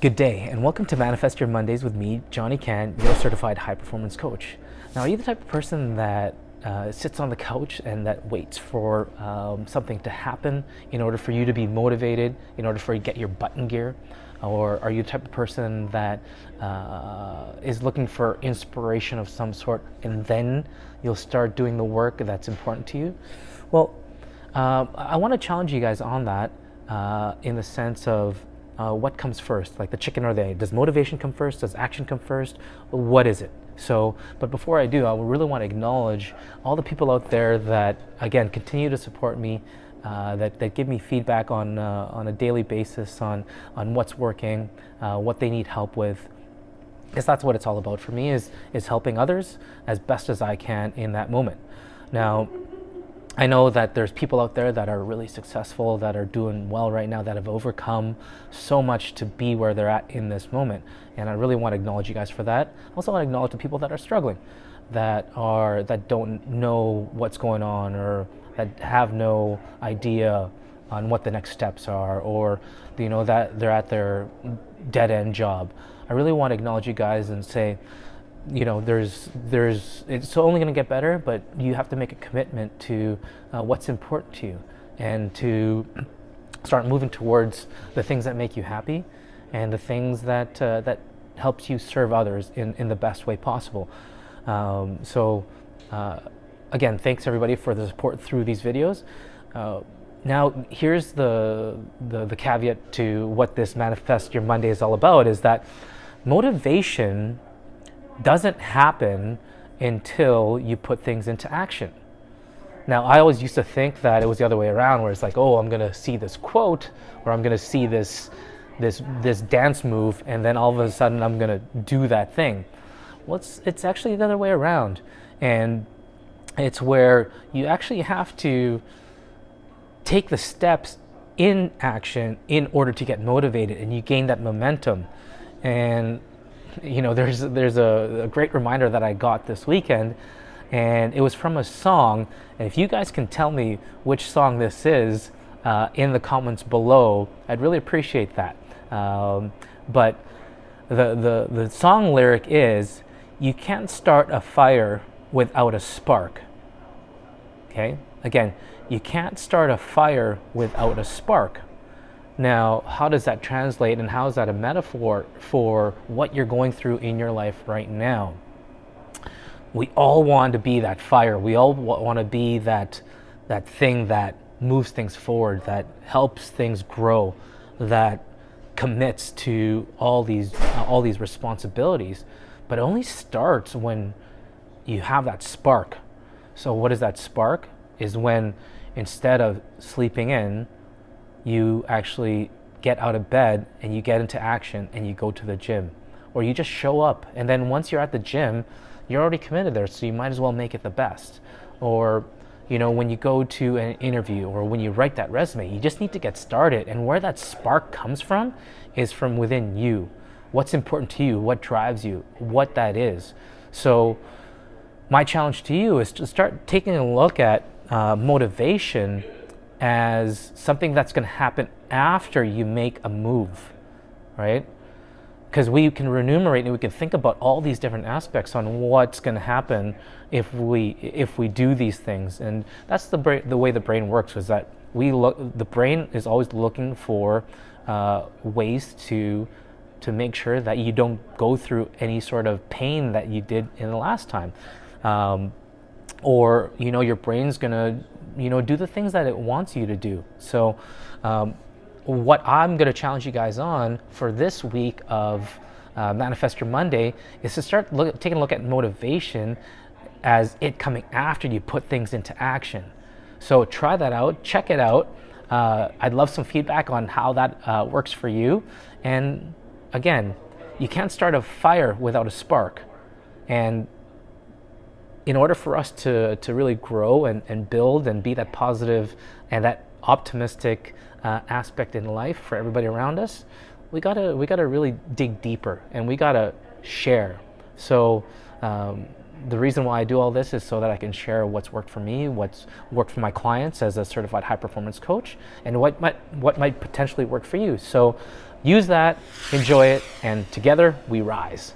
Good day, and welcome to Manifest Your Mondays with me, Johnny Can, your certified high performance coach. Now, are you the type of person that sits on the couch and that waits for something to happen in order for you to be motivated, in order for you to get your butt in gear? Or are you the type of person that is looking for inspiration of some sort and then you'll start doing the work that's important to you? Well, I want to challenge you guys on that in the sense of what comes first, like the chicken or the egg. Does motivation come first? Does action come first? What is it? So, but before I do, I really want to acknowledge all the people out there that, again, continue to support me, that give me feedback on a daily basis on what's working, what they need help with. Because that's what it's all about for me, is helping others as best as I can in that moment. Now, I know that there's people out there that are really successful, that are doing well right now, that have overcome so much to be where they're at in this moment. And I really want to acknowledge you guys for that. I also want to acknowledge the people that are struggling, that don't know what's going on, or that have no idea on what the next steps are, or that they're at their dead end job. I really want to acknowledge you guys and say, it's only going to get better, but you have to make a commitment to what's important to you, and to start moving towards the things that make you happy, and the things that helps you serve others in the best way possible. Again, thanks everybody for the support through these videos. Now, here's the caveat to what this Manifest Your Monday is all about, is that motivation doesn't happen until you put things into action. Now, I always used to think that it was the other way around, where it's like, oh, I'm gonna see this quote, or I'm gonna see this dance move, and then all of a sudden I'm gonna do that thing. Well, it's actually the other way around, and it's where you actually have to take the steps in action in order to get motivated, and you gain that momentum. And there's a great reminder that I got this weekend, and it was from a song. And if you guys can tell me which song this is in the comments below, I'd really appreciate that. But the song lyric is, "You can't start a fire without a spark." Okay? Again, you can't start a fire without a spark. Now, how does that translate, and how is that a metaphor for what you're going through in your life right now? We all want to be that fire. We all want to be that thing that moves things forward, that helps things grow, that commits to all these responsibilities. But it only starts when you have that spark. So what is that spark? Is when, instead of sleeping in, you actually get out of bed and you get into action and you go to the gym, or you just show up. And then once you're at the gym, you're already committed there, so you might as well make it the best. Or when you go to an interview, or when you write that resume, you just need to get started. And where that spark comes from is from within you. What's important to you, what drives you, what that is. So my challenge to you is to start taking a look at motivation as something that's going to happen after you make a move, right? Because we can enumerate and we can think about all these different aspects on what's going to happen if we do these things. And that's the way the brain works, is that the brain is always looking for ways to make sure that you don't go through any sort of pain that you did in the last time. Or your brain's gonna do the things that it wants you to do. So what I'm gonna challenge you guys on for this week of Manifest Your Monday is to start taking a look at motivation as it coming after you put things into action. So try that out, check it out. I'd love some feedback on how that works for you. And again, you can't start a fire without a spark. And in order for us to really grow and build and be that positive and that optimistic aspect in life for everybody around us, we gotta really dig deeper, and we gotta share. So the reason why I do all this is so that I can share what's worked for me, what's worked for my clients as a certified high performance coach, and what might potentially work for you. So use that, enjoy it, and together we rise.